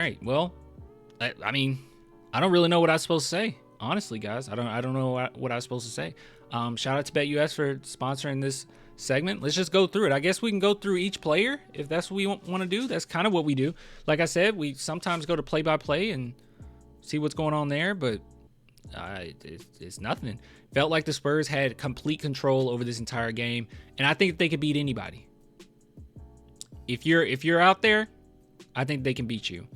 right. Well, I mean, I don't really know what I was supposed to say. Honestly, guys, I don't know what I was supposed to say. Shout out to BetUS for sponsoring this segment. Let's just go through it. I guess we can go through each player if that's what we want to do. That's kind of what we do. Like I said, we sometimes go to play by play and see what's going on there, but it's nothing. Felt like the Spurs had complete control over this entire game, and I think they could beat anybody. If you're out there, I think they can beat you.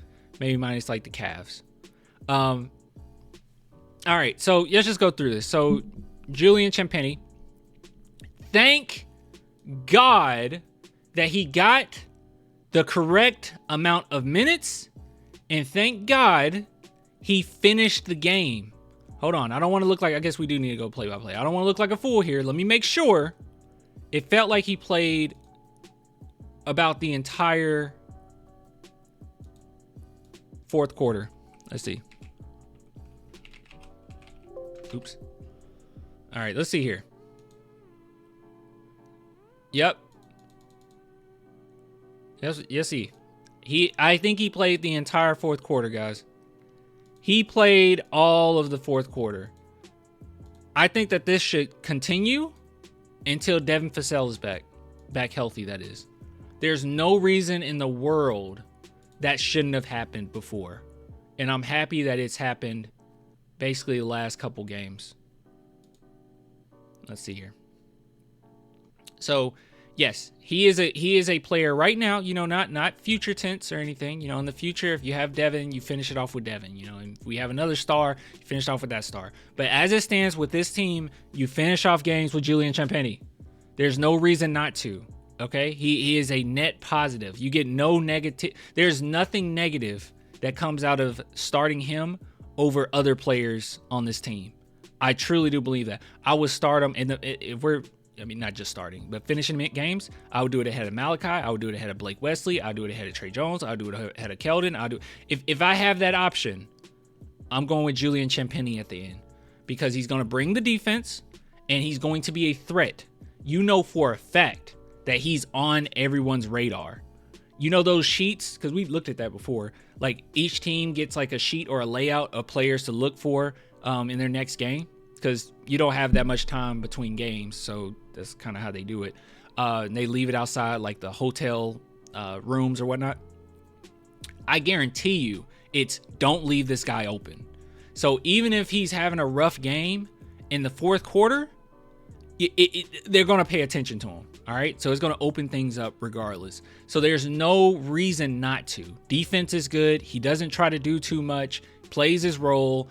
Maybe minus like the Cavs. All right, so let's just go through this. So Julian Champagnie, thank God that he got the correct amount of minutes, and thank God he finished the game. Hold on, I don't want to look like, I guess we do need to go play by play. I don't want to look like a fool here. Let me make sure. It felt like he played about the entire fourth quarter. Let's see. Oops. All right, let's see here. Yep. Yes, I think he played the entire fourth quarter, guys. He played all of the fourth quarter. I think that this should continue until Devin Vassell is back healthy, that is. There's no reason in the world that shouldn't have happened before. And I'm happy that it's happened basically the last couple games. Let's see here. So, yes, he is a player right now, not future tense or anything. In the future, if you have Devin, you finish it off with Devin. And if we have another star, you finish off with that star. But as it stands with this team, you finish off games with Julian Champagnie. There's no reason not to. Okay? He is a net positive. You get no negative. There's nothing negative that comes out of starting him over other players on this team. I truly do believe that. I would start him not just starting, but finishing games. I would do it ahead of Malachi. I would do it ahead of Blake Wesley. I would do it ahead of Trey Jones. I would do it ahead of Keldon. If I have that option, I'm going with Julian Champagnie at the end because he's going to bring the defense and he's going to be a threat. For a fact that he's on everyone's radar. Those sheets, because we've looked at that before. Like each team gets like a sheet or a layout of players to look for in their next game because you don't have that much time between games. So that's kind of how they do it. And they leave it outside like the hotel rooms or whatnot. I guarantee you it's don't leave this guy open. So even if he's having a rough game in the fourth quarter, they're going to pay attention to him. All right. So it's going to open things up regardless. So there's no reason not to. Defense is good. He doesn't try to do too much, plays his role.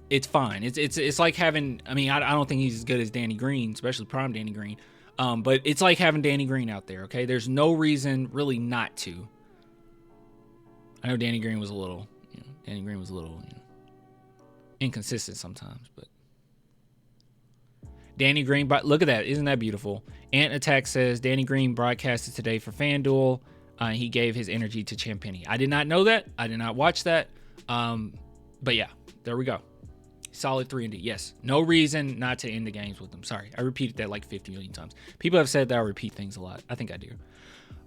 It's fine. It's like having, I don't think he's as good as Danny Green, especially prime Danny Green. But it's like having Danny Green out there. Okay. There's no reason really not to. I know Danny Green was a little inconsistent sometimes, but Danny Green, look at that. Isn't that beautiful? Ant Attack says Danny Green broadcasted today for FanDuel. He gave his energy to Champagnie. I did not know that. I did not watch that. But yeah, there we go. Solid 3-and-D. Yes. No reason not to end the games with them. Sorry. I repeated that like 50 million times. People have said that I repeat things a lot. I think I do.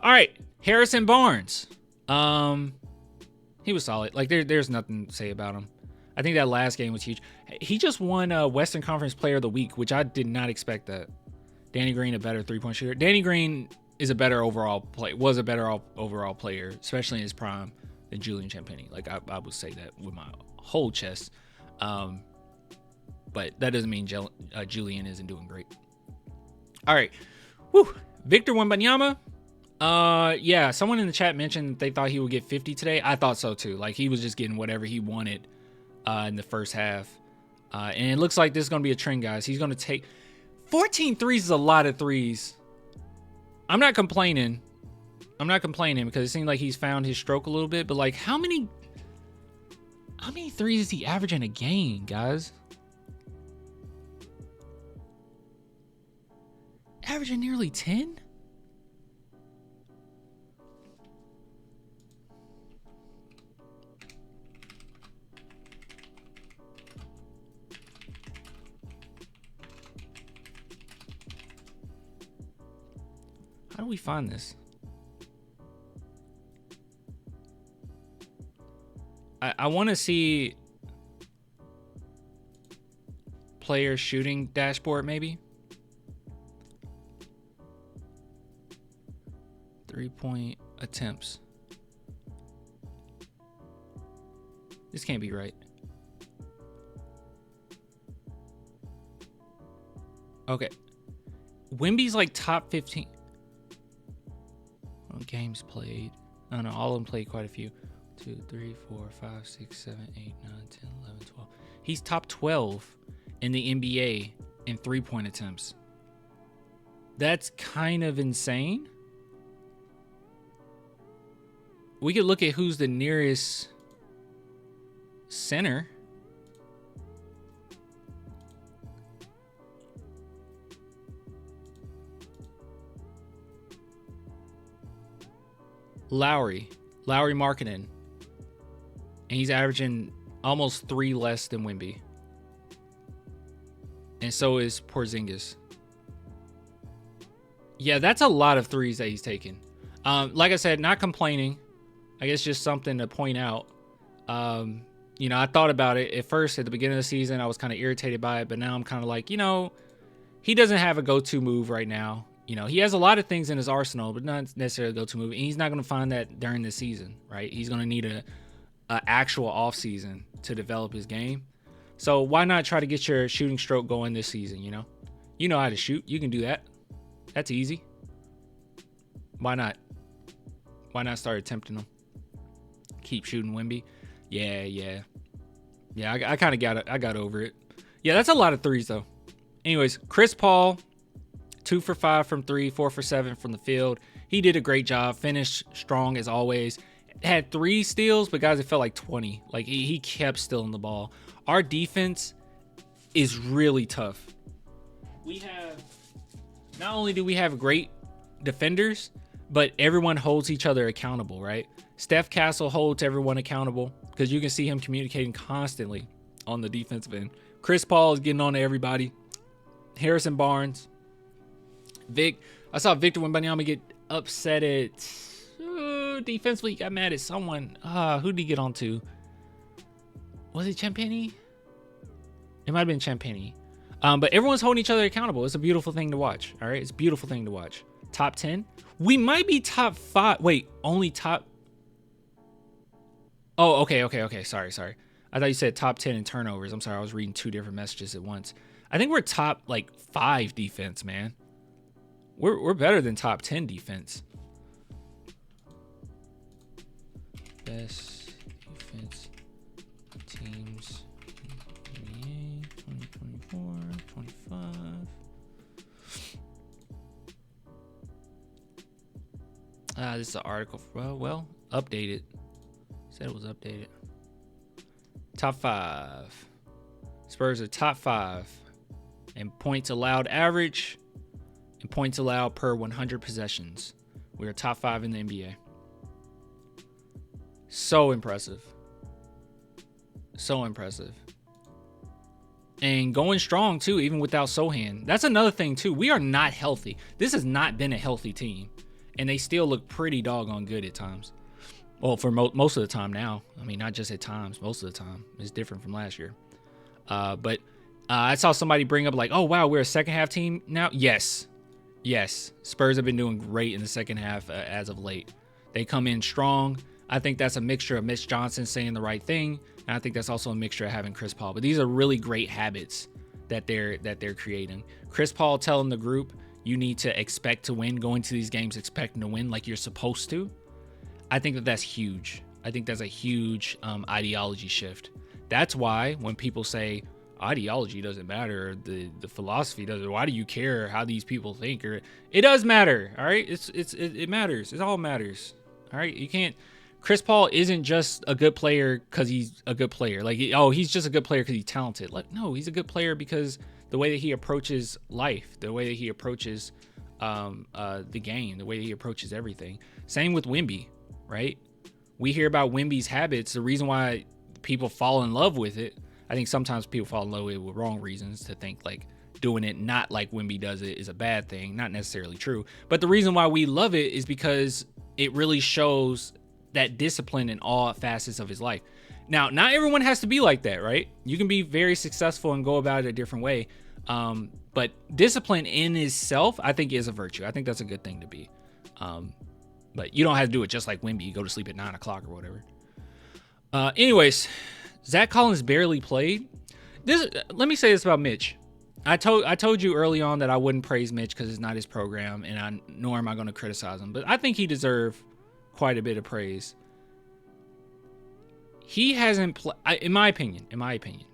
All right. Harrison Barnes. He was solid. Like there's nothing to say about him. I think that last game was huge. He just won Western Conference Player of the Week, which I did not expect that. Danny Green, a better three-point shooter. Danny Green is a better overall overall player, especially in his prime, than Julian Champagnie. Like I would say that with my whole chest. But that doesn't mean Julian isn't doing great. All right. Woo. Victor Wembanyama. Yeah, someone in the chat mentioned that they thought he would get 50 today. I thought so too. Like he was just getting whatever he wanted in the first half. And it looks like this is going to be a trend, guys. He's going to take 14 threes is a lot of threes. I'm not complaining because it seems like he's found his stroke a little bit, but like how many threes is he averaging a game, guys? Averaging nearly 10? How do we find this? I want to see player shooting dashboard maybe. 3-point attempts. This can't be right. Okay. Wemby's like top 15. Oh, games played. No, all of them played quite a few. 2, 3, 4, 5, 6, 7, 8, 9, 10, 11, 12. He's top 12 in the NBA in 3-point attempts. That's kind of insane. We could look at who's the nearest center. Lowry Markkanen. And he's averaging almost 3 less than Wemby. And so is Porzingis. Yeah, that's a lot of threes that he's taking. Like I said, not complaining. I guess just something to point out. You know, I thought about it at first at the beginning of the season. I was kind of irritated by it, but now I'm kind of like, you know, he doesn't have a go-to move right now. You know, he has a lot of things in his arsenal, but not necessarily a go-to move. And he's not going to find that during the season, right? He's going to need a actual offseason to develop his game. So why not try to get your shooting stroke going this season, you know? You know how to shoot. You can do that. That's easy. Why not? Why not start attempting them? Keep shooting Wemby. Yeah. I kind of got over it. Yeah, that's a lot of threes though. Anyways, Chris Paul, 2 for 5 from 3, 4 for 7 from the field. He did a great job. Finished strong as always. Had 3 steals, but guys, it felt like 20. Like he kept stealing the ball. Our defense is really tough. We have, not only do we have great defenders, but everyone holds each other accountable, right? Steph Castle holds everyone accountable because you can see him communicating constantly on the defensive end. Chris Paul is getting on to everybody. Harrison Barnes. Vic. I saw Victor Wembanyama get upset at defensively. He got mad at someone. Who did he get on to? Was it Champagny? It might have been Champagny. But everyone's holding each other accountable. It's a beautiful thing to watch. All right. It's a beautiful thing to watch. Top 10. We might be top 5. Wait, only top. Oh, okay. Sorry. I thought you said top 10 in turnovers. I'm sorry. I was reading 2 different messages at once. I think we're top like 5 defense, man. We're better than top 10 defense. Best defense teams in NBA 2024, 25. This is an article. Well, updated. Said it was updated. Top 5. Spurs are top 5 in points allowed average and points allowed per 100 possessions. We are top 5 in the NBA. So impressive. So impressive. And going strong too, even without Sohan. That's another thing too. We are not healthy. This has not been a healthy team. And they still look pretty doggone good at times. Well, for most of the time now. I mean, not just at times. Most of the time. It's different from last year. But I saw somebody bring up like, oh, wow, we're a second half team now. Yes. Spurs have been doing great in the second half as of late. They come in strong. I think that's a mixture of Mitch Johnson saying the right thing. And I think that's also a mixture of having Chris Paul. But these are really great habits that they're creating. Chris Paul telling the group, you need to expect to win, go into these games expecting to win like you're supposed to. I think that's huge. I think that's a huge ideology shift. That's why when people say ideology doesn't matter, the philosophy doesn't, why do you care how these people think? Or it does matter, all right? It matters. It all matters, all right? You can't. Chris Paul isn't just a good player because he's a good player. Like, he's just a good player because he's talented. Like, no, he's a good player because the way that he approaches life, the way that he approaches the game, the way that he approaches everything. Same with Wemby, right? We hear about Wemby's habits. The reason why people fall in love with it, I think sometimes people fall in love with it with wrong reasons, to think like doing it not like Wemby does it is a bad thing. Not necessarily true. But the reason why we love it is because it really shows that discipline in all facets of his life. Now, not everyone has to be like that, right? You can be very successful and go about it a different way. But discipline in itself, I think, is a virtue. I think that's a good thing to be. But you don't have to do it just like Wemby. You go to sleep at 9 o'clock or whatever. Anyways, Zach Collins barely played. Let me say this about Mitch. I told you early on that I wouldn't praise Mitch because it's not his program, and nor am I going to criticize him. But I think he deserved quite a bit of praise. He hasn't played, in my opinion.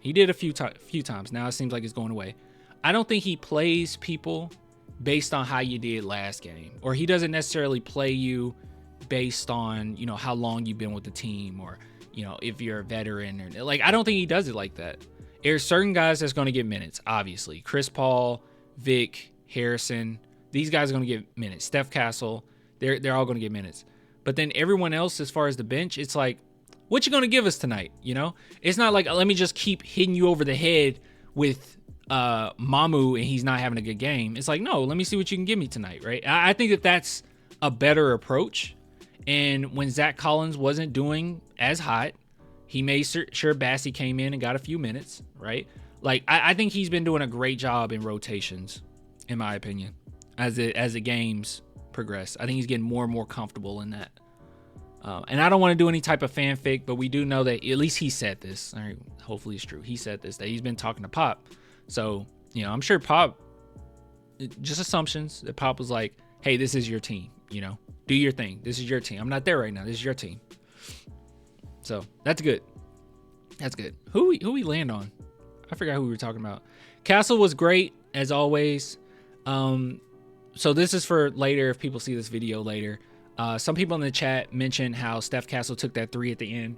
He did a few times. Now it seems like it's going away. I don't think he plays people based on how you did last game, or he doesn't necessarily play you based on, you know, how long you've been with the team, or, you know, if you're a veteran, or like, I don't think he does it like that. There's certain guys that's going to get minutes, obviously. Chris Paul, Vic, Harrison, these guys are going to get minutes. Steph Castle, they're all going to get minutes. But then everyone else, as far as the bench, it's like, what you going to give us tonight? You know, it's not like, let me just keep hitting you over the head with Mamu and he's not having a good game. It's like, no, let me see what you can give me tonight, right? I think that that's a better approach. And when Zach Collins wasn't doing as hot, he made sure Bassey came in and got a few minutes, right? Like, I think he's been doing a great job in rotations, in my opinion, as the games progress. I think he's getting more and more comfortable in that. And I don't want to do any type of fanfic, but we do know that at least he said this. All right, hopefully it's true. He said this, that he's been talking to Pop. So, you know, I'm sure Pop, just assumptions, that Pop was like, hey, this is your team, you know, do your thing. This is your team. I'm not there right now. This is your team. So that's good. That's good. Who we land on? I forgot who we were talking about. Castle was great as always. So this is for later if people see this video later. Some people in the chat mentioned how Steph Castle took that 3 at the end,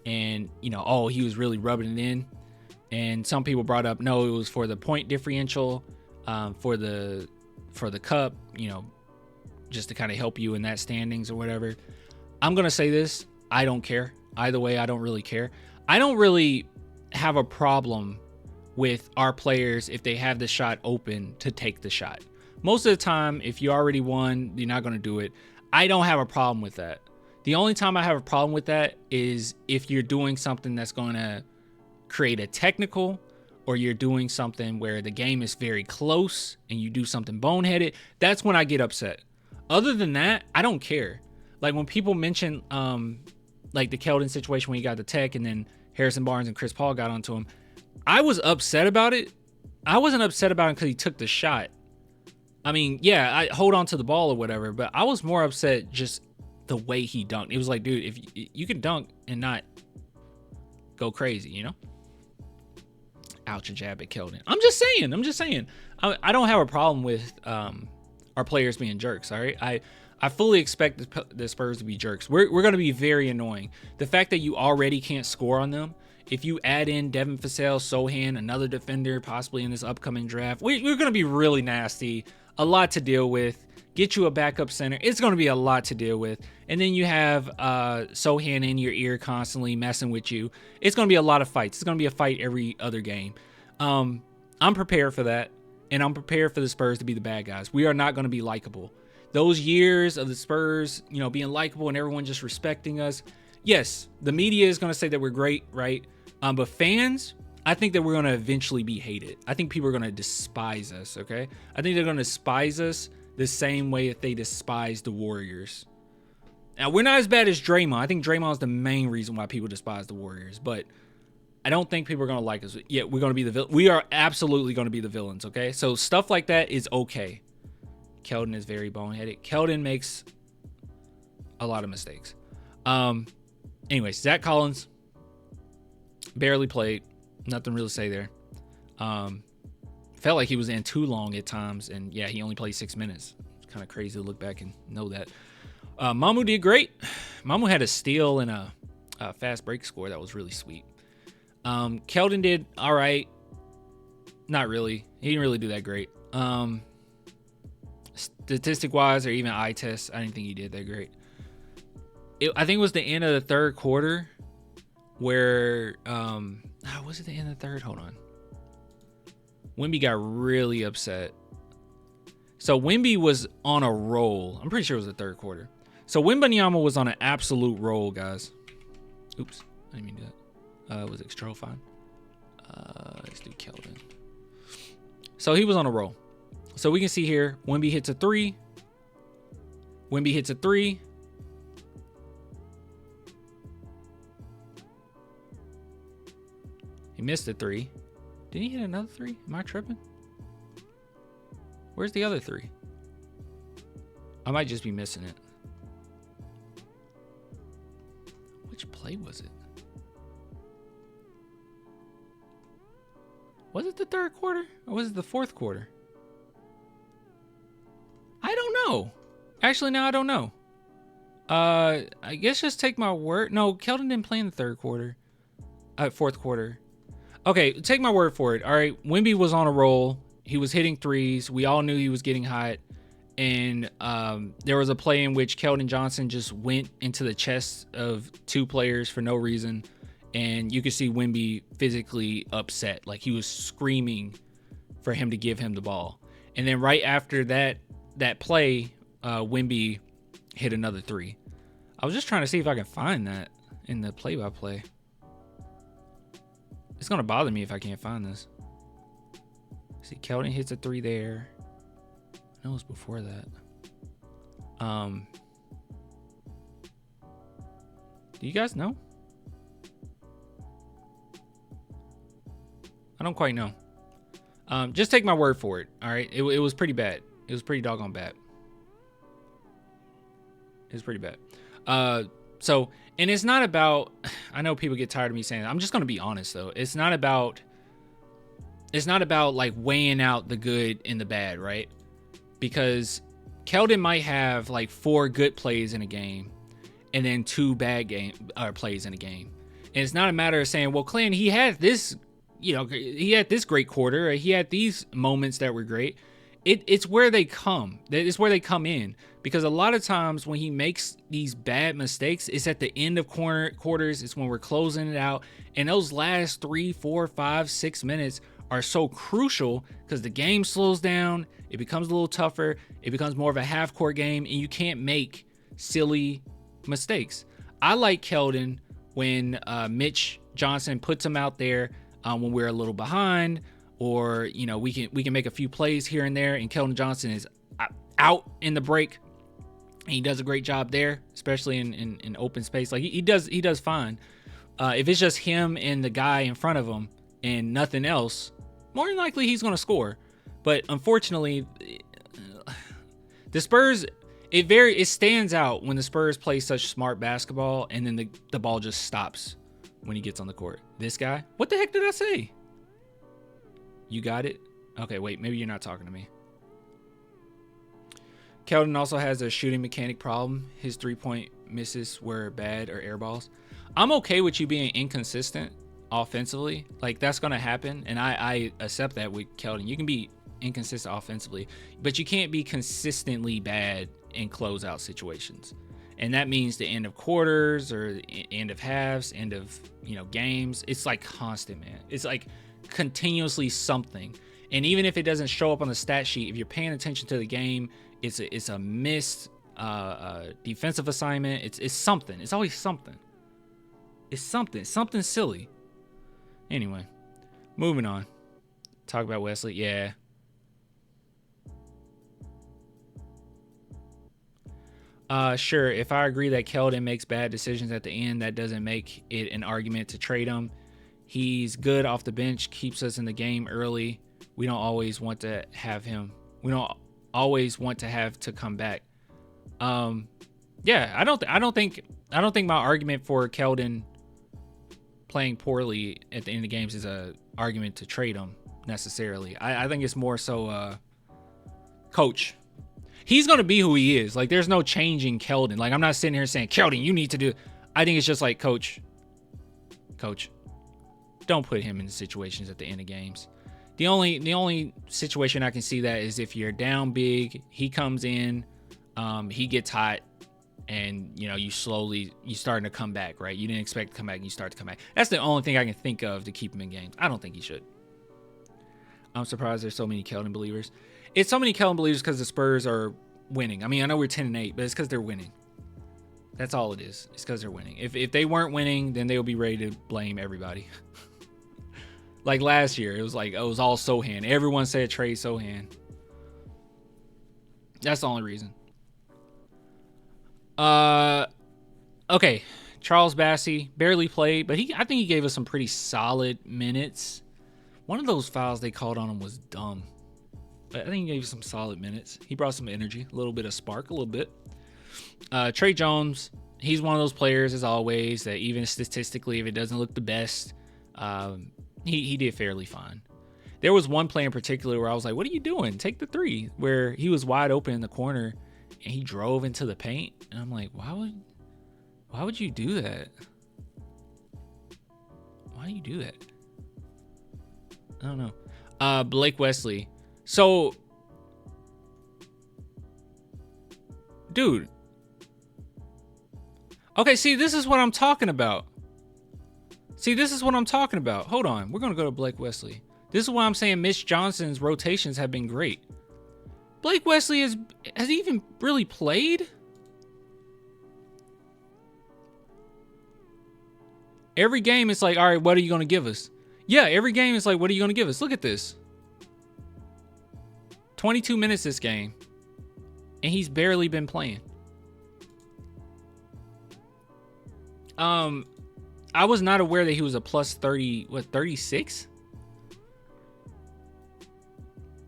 and, you know, oh, he was really rubbing it in. And some people brought up, no, it was for the point differential, for the cup, you know, just to kind of help you in that standings or whatever. I'm gonna say this: I don't care either way. I don't really care. I don't really have a problem with our players if they have the shot open to take the shot. Most of the time, if you already won, you're not gonna do it. I don't have a problem with that. The only time I have a problem with that is if you're doing something that's going to create a technical, or you're doing something where the game is very close and you do something boneheaded. That's when I get upset. Other than that, I don't care. Like when people mention like the Keldon situation when he got the tech and then Harrison Barnes and Chris Paul got onto him, I was upset about it. I wasn't upset about it because he took the shot. I mean, yeah, I hold on to the ball or whatever, but I was more upset just the way he dunked. It was like, dude, if you can dunk and not go crazy, you know? Ouch, a jab at Keldon. I'm just saying. I don't have a problem with our players being jerks, all right? I fully expect the Spurs to be jerks. We're going to be very annoying. The fact that you already can't score on them, if you add in Devin Vassell, Sohan, another defender, possibly in this upcoming draft, we're going to be really nasty. A lot to deal with. Get you a backup center. It's going to be a lot to deal with. And then you have Sohan in your ear constantly messing with you. It's going to be a lot of fights. It's going to be a fight every other game. I'm prepared for that. And I'm prepared for the Spurs to be the bad guys. We are not going to be likable. Those years of the Spurs, you know, being likable and everyone just respecting us. Yes, the media is going to say that we're great, right? But fans, I think that we're going to eventually be hated. I think people are going to despise us, okay? I think they're going to despise us the same way that they despise the Warriors. Now, we're not as bad as Draymond. I think Draymond is the main reason why people despise the Warriors. But I don't think people are going to like us. Yeah, we're going to be the villain. We are absolutely going to be the villains, okay? So stuff like that is okay. Keldon is very boneheaded. Keldon makes a lot of mistakes. Anyways, Zach Collins barely played. Nothing really to say there. Felt like he was in too long at times, and yeah, he only played 6 minutes. It's kind of crazy to look back and know that. Mamu did great. Mamu had a steal and a fast break score that was really sweet. Keldon did all right. Not really. He didn't really do that great. Statistic-wise, or even eye test, I didn't think he did that great. I think it was the end of the third quarter where was it the end of the third? Hold on. Wemby got really upset. So Wemby was on a roll. I'm pretty sure it was the third quarter. So Wembanyama was on an absolute roll, guys. Oops, I didn't mean to do that. Was it control fine? Let's do Keldon. So he was on a roll. So we can see here, Wemby hits a 3. Wemby hits a 3. He missed a 3. Did he hit another 3? Am I tripping? Where's the other 3? I might just be missing it. Which play was it? Was it the third quarter or was it the fourth quarter? I don't know. Actually, now I don't know. I guess just take my word. No, Keldon didn't play in the third quarter. Fourth quarter. Okay, take my word for it. All right, Wemby was on a roll. He was hitting threes. We all knew he was getting hot. And there was a play in which Keldon Johnson just went into the chest of 2 players for no reason. And you could see Wemby physically upset. Like he was screaming for him to give him the ball. And then right after that play, Wemby hit another 3. I was just trying to see if I can find that in the play-by-play. It's going to bother me if I can't find this. See, Keldon hits a 3 there. I know it was before that. Do you guys know? I don't quite know. Just take my word for it. All right. It was pretty bad. It was pretty doggone bad. It was pretty bad. So, and it's not about, I know people get tired of me saying that. I'm just going to be honest though. It's not about like weighing out the good and the bad, right? Because Keldon might have like 4 good plays in a game and then 2 bad plays in a game. And it's not a matter of saying, well, Clint, he had this, he had this great quarter, or he had these moments that were great. It's where they come. It's where they come in. Because a lot of times when he makes these bad mistakes, it's at the end of quarters. It's when we're closing it out. And those last 3, 4, 5, 6 minutes are so crucial because the game slows down. It becomes a little tougher. It becomes more of a half-court game, and you can't make silly mistakes. I like Keldon when Mitch Johnson puts him out there when we're a little behind, or we can make a few plays here and there, and Keldon Johnson is out in the break. He does a great job there, especially in open space. Like he does fine. If it's just him and the guy in front of him and nothing else, more than likely he's going to score. But unfortunately, the Spurs, it stands out when the Spurs play such smart basketball, and then the ball just stops when he gets on the court. This guy, what the heck did I say? You got it? Okay, wait, maybe you're not talking to me. Keldon also has a shooting mechanic problem. His 3-point misses were bad or air balls. I'm okay with you being inconsistent offensively. Like, that's going to happen, and I accept that with Keldon. You can be inconsistent offensively, but you can't be consistently bad in closeout situations. And that means the end of quarters or end of halves, end of games. It's like constant, man. It's like continuously something. And even if it doesn't show up on the stat sheet, if you're paying attention to the game, it's a missed defensive assignment. It's something. It's always something. It's something silly. Anyway, moving on. Talk about Wesley. Yeah. Sure. If I agree that Keldon makes bad decisions at the end, that doesn't make it an argument to trade him. He's good off the bench, keeps us in the game early. We don't always want to have him. We don't always want to have to come back. Yeah, I don't think my argument for Keldon playing poorly at the end of the games is a argument to trade him necessarily. I think it's more so coach. He's going to be who he is. Like, there's no changing Keldon. Like, I'm not sitting here saying, Keldon, you need to do. I think it's just like, coach, don't put him in situations at the end of games. The only situation I can see that is if you're down big, he comes in, he gets hot, and you starting to come back, right? You didn't expect to come back, and you start to come back. That's the only thing I can think of to keep him in games. I don't think he should. I'm surprised there's so many Keldon believers. It's so many Keldon believers because the Spurs are winning. I mean, I know we're 10-8, but it's because they're winning. That's all it is. It's because they're winning. If they weren't winning, then they'll be ready to blame everybody. Like last year, it was like, oh, it was all Sohan. Everyone said trade Sohan. That's the only reason. Okay. Charles Bassey barely played, but I think he gave us some pretty solid minutes. One of those fouls they called on him was dumb. But I think he gave some solid minutes. He brought some energy, a little bit of spark, a little bit. Trey Jones, he's one of those players, as always, that even statistically, if it doesn't look the best, he did fairly fine. There was one play in particular where I was like, what are you doing? Take the three. Where he was wide open in the corner, and he drove into the paint. And I'm like, why would you do that? Why do you do that? I don't know. Blake Wesley. So, dude. Okay, see, this is what I'm talking about. Hold on. We're going to go to Blake Wesley. This is why I'm saying Mitch Johnson's rotations have been great. Blake Wesley has he even really played? Every game, it's like, all right, what are you going to give us? Yeah, every game is like, what are you going to give us? Look at this. 22 minutes this game. And he's barely been playing. I was not aware that he was a plus 30, 36?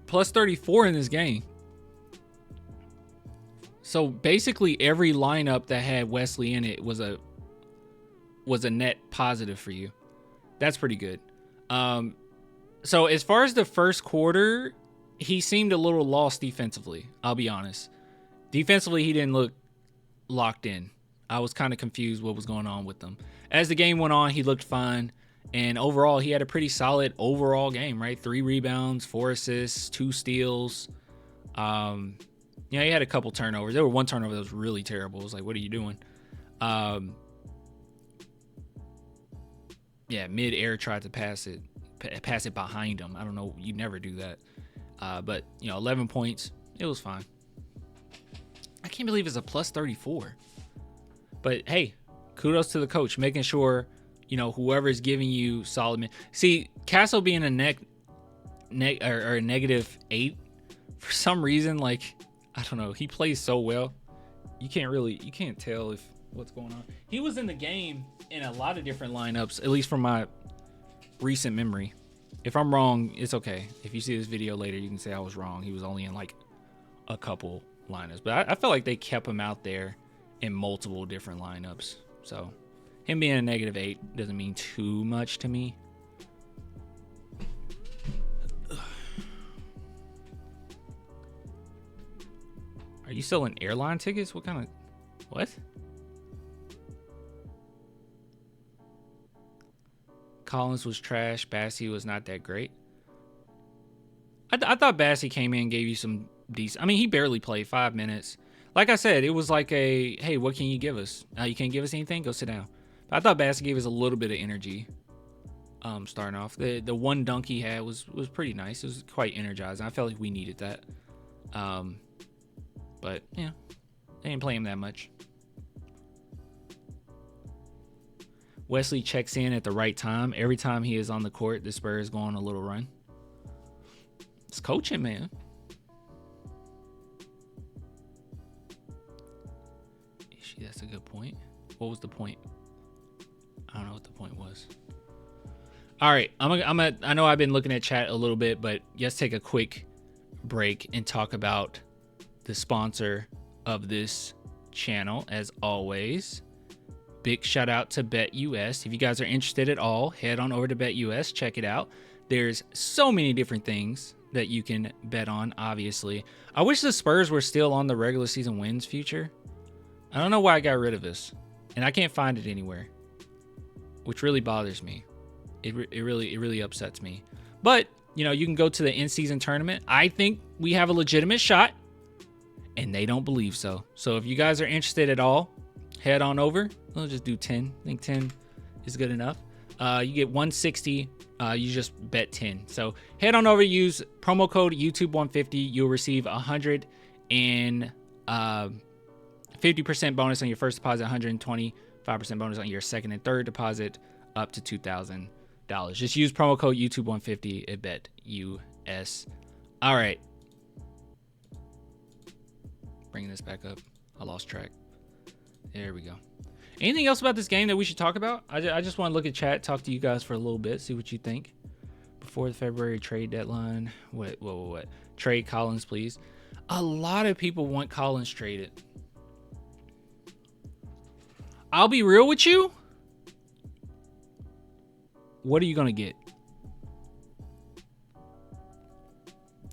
Plus 34 in this game. So basically every lineup that had Wesley in it was a net positive for you. That's pretty good. So as far as the first quarter, he seemed a little lost defensively. I'll be honest. Defensively, he didn't look locked in. I was kind of confused what was going on with them. As the game went on, he looked fine. And overall, he had a pretty solid overall game, right? 3 rebounds, 4 assists, 2 steals. He had a couple turnovers. There was one turnover that was really terrible. It was like, what are you doing? Mid-air tried to pass it behind him. I don't know. You never do that. But 11 points. It was fine. I can't believe it's a plus 34. But hey, kudos to the coach, making sure, whoever is giving you solid. See, Castle being a -8 for some reason, like, I don't know, he plays so well. You can't tell what's going on. He was in the game in a lot of different lineups, at least from my recent memory. If I'm wrong, it's okay. If you see this video later, you can say I was wrong. He was only in like a couple lineups, but I felt like they kept him out there in multiple different lineups. So him being a -8 doesn't mean too much to me. Are you selling airline tickets? What? Collins was trash. Bassey was not that great. I thought Bassey came in and gave you some decent. I mean, he barely played 5 minutes. Like I said, it was like hey, what can you give us? You can't give us anything? Go sit down. But I thought Bassey gave us a little bit of energy starting off. The one dunk he had was pretty nice. It was quite energizing. I felt like we needed that. But, yeah, they didn't play him that much. Wesley checks in at the right time. Every time he is on the court, the Spurs go on a little run. It's coaching, man. That's a good point. What was the point? I don't know what the point was. All right, I know I've been looking at chat a little bit, but let's take a quick break and talk about the sponsor of this channel. As always, big shout out to BetUS. If you guys are interested at all, head on over to BetUS, check it out. There's so many different things that you can bet on, obviously. I wish the Spurs were still on the regular season wins feature. I don't know why I got rid of this, and I can't find it anywhere, which really bothers me. It really upsets me. But, you can go to the in-season tournament. I think we have a legitimate shot, and they don't believe so. So if you guys are interested at all, head on over. We'll just do 10. I think 10 is good enough. You get 160. You just bet 10. So head on over, use promo code YouTube150. You'll receive 150 50% bonus on your first deposit, 125% bonus on your second and third deposit, up to $2,000. Just use promo code YouTube150 at BetUS. All right. Bringing this back up. I lost track. There we go. Anything else about this game that we should talk about? I just want to look at chat, talk to you guys for a little bit, see what you think. Before the February trade deadline. What? Trade Collins, please. A lot of people want Collins traded. I'll be real with you. What are you going to get?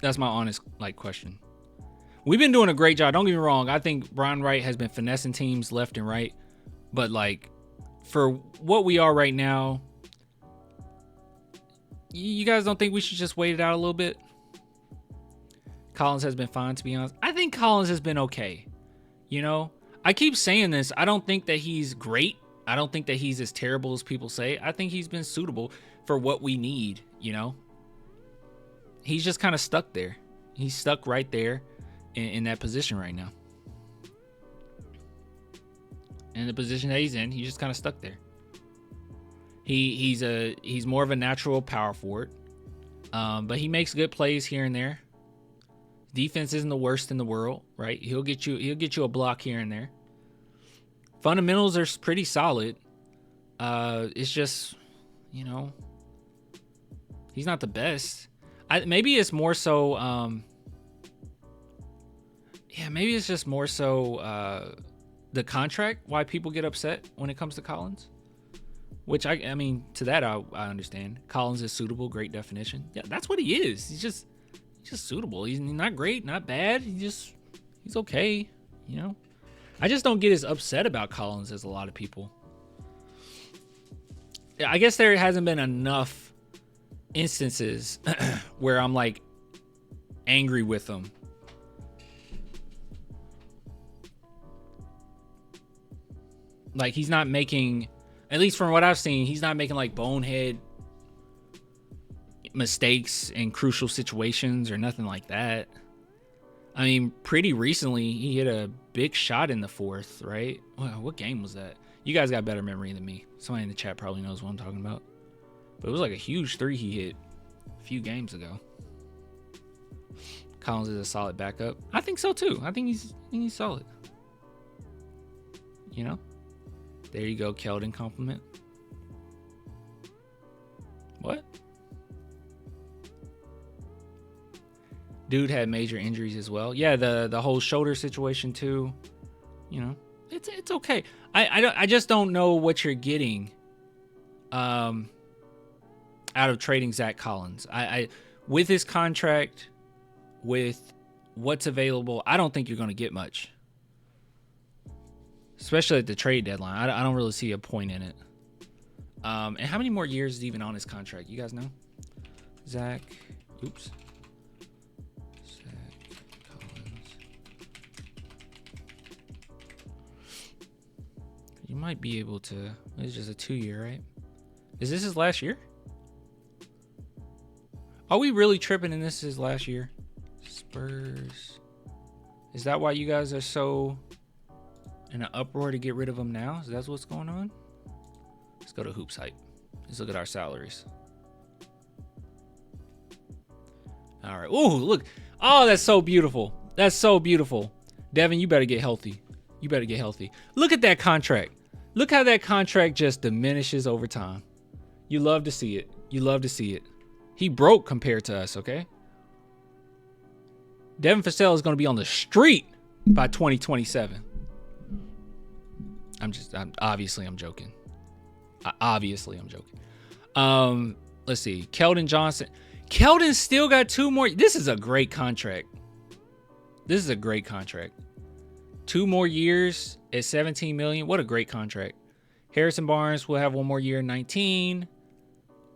That's my honest question. We've been doing a great job. Don't get me wrong. I think Brian Wright has been finessing teams left and right. But for what we are right now, you guys don't think we should just wait it out a little bit? Collins has been fine, to be honest. I think Collins has been okay. I keep saying this. I don't think that he's great. I don't think that he's as terrible as people say. I think he's been suitable for what we need, He's just kind of stuck there. He's stuck right there in that position right now. In the position that he's in, he's just kind of stuck there. He's more of a natural power forward, but he makes good plays here and there. Defense isn't the worst in the world, right? He'll get you a block here and there. Fundamentals are pretty solid. It's just, he's not the best. Maybe it's more so. Maybe it's just more so the contract. Why people get upset when it comes to Collins. Which I mean, to that I understand. Collins is suitable, great definition. Yeah, that's what he is. He's just suitable. He's not great, not bad. He's okay. I just don't get as upset about Collins as a lot of people. I guess there hasn't been enough instances where I'm angry with him. He's not making, at least from what I've seen, he's not making bonehead mistakes in crucial situations or nothing like that. I mean, pretty recently he hit a big shot in the fourth, right? What game was that? You guys got better memory than me. Somebody in the chat probably knows what I'm talking about. But it was a huge three he hit a few games ago. Collins is a solid backup. I think so too. I think he's solid. There you go, Keldon compliment. What? Dude had major injuries as well. Yeah, the whole shoulder situation too. It's okay. I just don't know what you're getting out of trading Zach Collins. I with his contract, with what's available, I don't think you're going to get much. Especially at the trade deadline. I don't really see a point in it. And how many more years is even on his contract? You guys know? Zach Collins. You might be able to. It's just a 2-year, right? Is this his last year? Are we really tripping and this is his last year? Spurs. Is that why you guys are so in an uproar to get rid of him now? Is that what's going on? Let's go to Hoops Hype. Let's look at our salaries. All right. Ooh, look. Oh, that's so beautiful. That's so beautiful. Devin, you better get healthy. You better get healthy. Look at that contract. Look how that contract just diminishes over time. You love to see it. You love to see it. He broke compared to us, okay? Devin Vassell is going to be on the street by 2027. I'm joking. Obviously, I'm joking. Let's see. Keldon Johnson. Keldon still got 2 more. This is a great contract. 2 more years at $17 million. What a great contract. Harrison Barnes will have 1 more year, 19.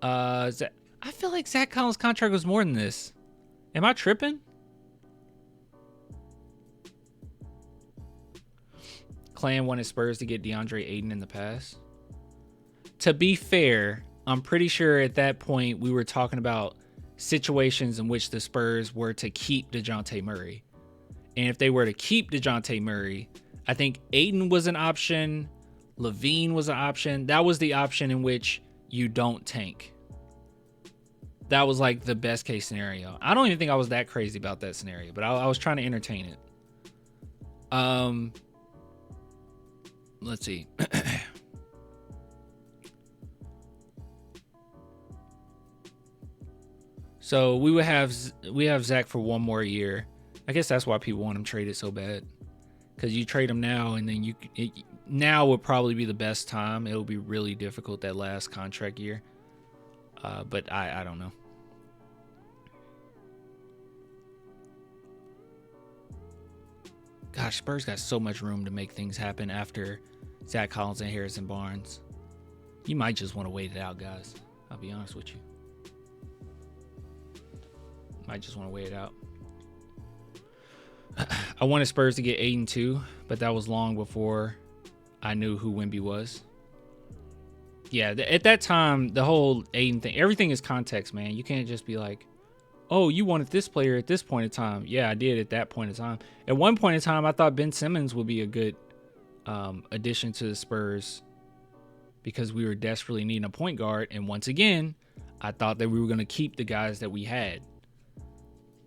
I feel like Zach Collins' contract was more than this. Am I tripping? Clan wanted Spurs to get DeAndre Ayton in the past. To be fair, I'm pretty sure at that point we were talking about situations in which the Spurs were to keep DeJounte Murray. And if they were to keep DeJounte Murray, I think Ayton was an option. Levine was an option. That was the option in which you don't tank. That was like the best case scenario. I don't even think I was that crazy about that scenario, but I was trying to entertain it. Let's see. So we have Zach for one more year. I guess that's why people want him traded so bad, because you trade him now and then now would probably be the best time. It'll be really difficult that last contract year. But I don't know. Gosh, Spurs got so much room to make things happen after Zach Collins and Harrison Barnes. You might just want to wait it out, guys. I'll be honest with you. Might just want to wait it out. I wanted Spurs to get Ayton too, but that was long before I knew who Wemby was. Yeah, at that time, the whole Ayton thing, everything is context, man. You can't just be like, oh, you wanted this player at this point in time. Yeah, I did at that point in time. At one point in time, I thought Ben Simmons would be a good addition to the Spurs because we were desperately needing a point guard. And once again, I thought that we were going to keep the guys that we had.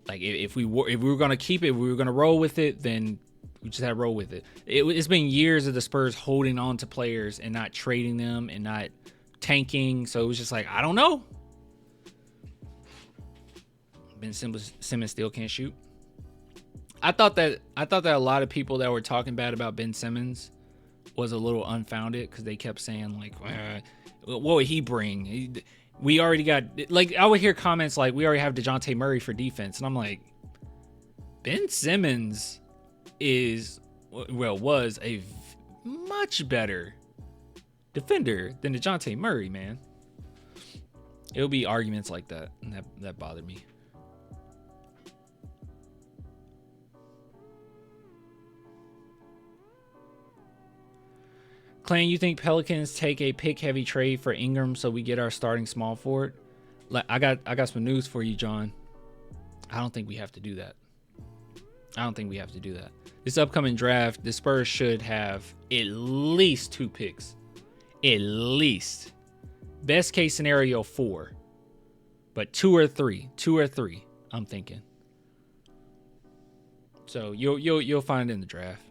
Like if we were going to keep it, we were going to roll with it, then we just had to roll with it. It's been years of the Spurs holding on to players and not trading them and not tanking. So it was just like, I don't know. Ben Simmons still can't shoot. I thought that a lot of people that were talking bad about Ben Simmons was a little unfounded because they kept saying like, what would he bring? We already got, like, I would hear comments like, we already have DeJounte Murray for defense. And I'm like, Ben Simmons was a much better defender than DeJounte Murray, man. It'll be arguments like that, and that bothered me. Clan, you think Pelicans take a pick-heavy trade for Ingram so we get our starting small forward? I got some news for you, John. I don't think we have to do that. This upcoming draft, the Spurs should have at least 2 picks. At least. Best case scenario 4. But 2 or 3. 2 or 3, I'm thinking. So you'll find it in the draft.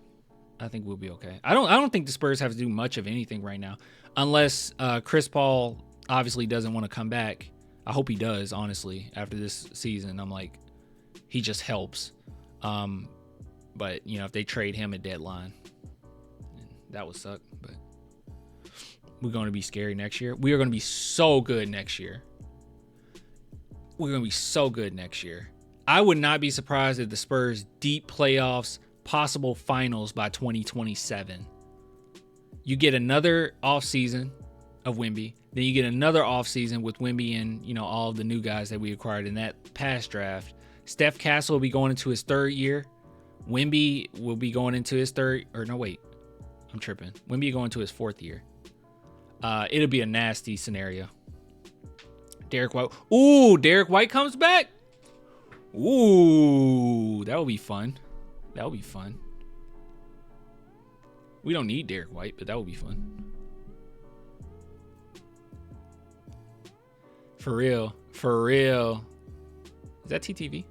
I think we'll be okay. I don't think the Spurs have to do much of anything right now, unless Chris Paul obviously doesn't want to come back. I hope he does, honestly. After this season, I'm like, he just helps. But you know, if they trade him at deadline, that would suck. But we're going to be scary next year. We are going to be so good next year. I would not be surprised if the Spurs deep playoffs, possible finals by 2027. You get another offseason of Wemby. Then you get another offseason with Wemby and, you know, all of the new guys that we acquired in that past draft. Steph Castle will be going into his 3rd year. Wemby will be going into his Wemby going to his 4th year. It'll be a nasty scenario. Derek White. Ooh, Derek White comes back. Ooh, that would be fun. We don't need Derek White, but that would be fun. For real. Is that TTV?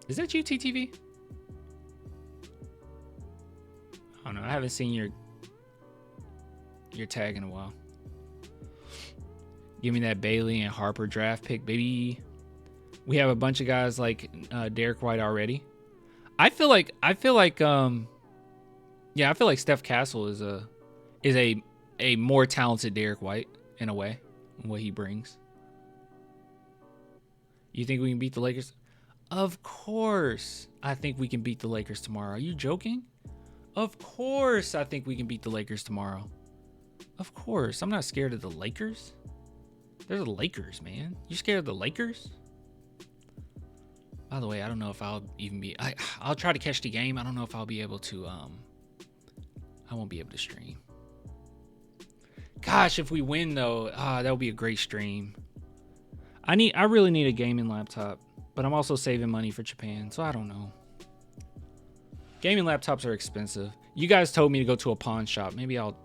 Is that you, TTV? I don't know. I haven't seen your tag in a while. Give me that Bailey and Harper draft pick, baby. We have a bunch of guys like Derek White already. I feel like Steph Castle is a more talented Derek White in a way, what he brings. You think we can beat the Lakers? Of course, I think we can beat the Lakers tomorrow. Are you joking? Of course, I think we can beat the Lakers tomorrow. Of course, I'm not scared of the Lakers. They're the Lakers, man. You scared of the Lakers? By the way, I don't know if I'll even be... I'll try to catch the game. I don't know if I'll be able to... I won't be able to stream. Gosh, if we win, though, that would be a great stream. I really need a gaming laptop, but I'm also saving money for Japan, so I don't know. Gaming laptops are expensive. You guys told me to go to a pawn shop. Maybe I'll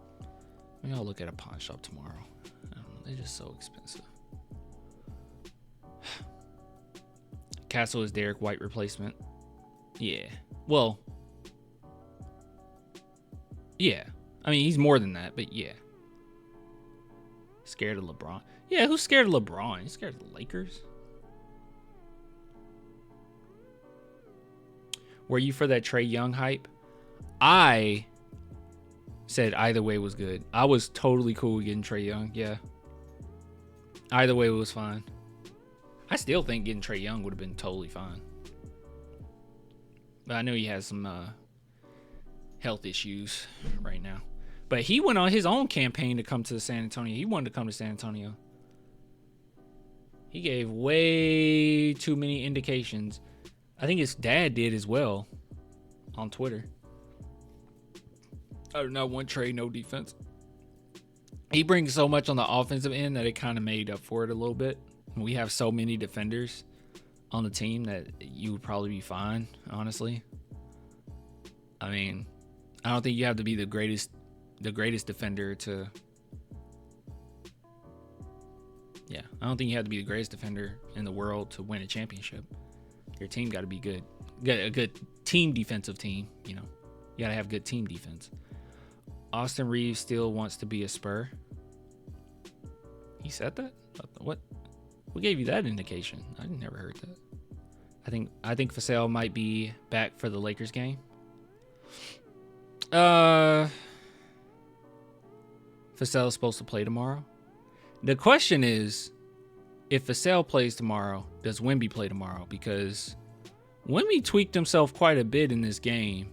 look at a pawn shop tomorrow. I don't know, they're just so expensive. Castle is Derek White replacement. Yeah. Well. Yeah. I mean, he's more than that, but yeah. Scared of LeBron. Yeah, who's scared of LeBron? He's scared of the Lakers? Were you for that Trae Young hype? I said either way was good. I was totally cool with getting Trae Young. Yeah. Either way was fine. I still think getting Trae Young would have been totally fine. But I know he has some health issues right now. But he went on his own campaign to come to San Antonio. He wanted to come to San Antonio. He gave way too many indications. I think his dad did as well on Twitter. I do not want Trae, no defense. He brings so much on the offensive end that it kind of made up for it a little bit. We have so many defenders on the team that you would probably be fine, honestly. I mean, I don't think you have to be the greatest defender to... Yeah, I don't think you have to be the greatest defender in the world to win a championship. Your team got to be good. Get a good team defensive team, you know. You got to have good team defense. Austin Reeves still wants to be a Spur. He said that? What? Who gave you that indication? I never heard that. I think Vassell might be back for the Lakers game. Vassell's supposed to play tomorrow. The question is, if Vassell plays tomorrow, does Wemby play tomorrow? Because Wemby tweaked himself quite a bit in this game.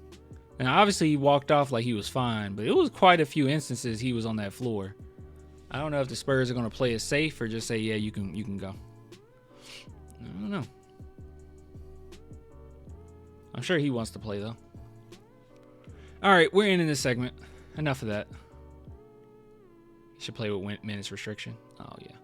And obviously he walked off like he was fine, but it was quite a few instances he was on that floor. I don't know if the Spurs are going to play it safe or just say, yeah, you can go. I don't know. I'm sure he wants to play, though. All right, we're ending this segment. Enough of that. You should play with minutes restriction. Oh, yeah.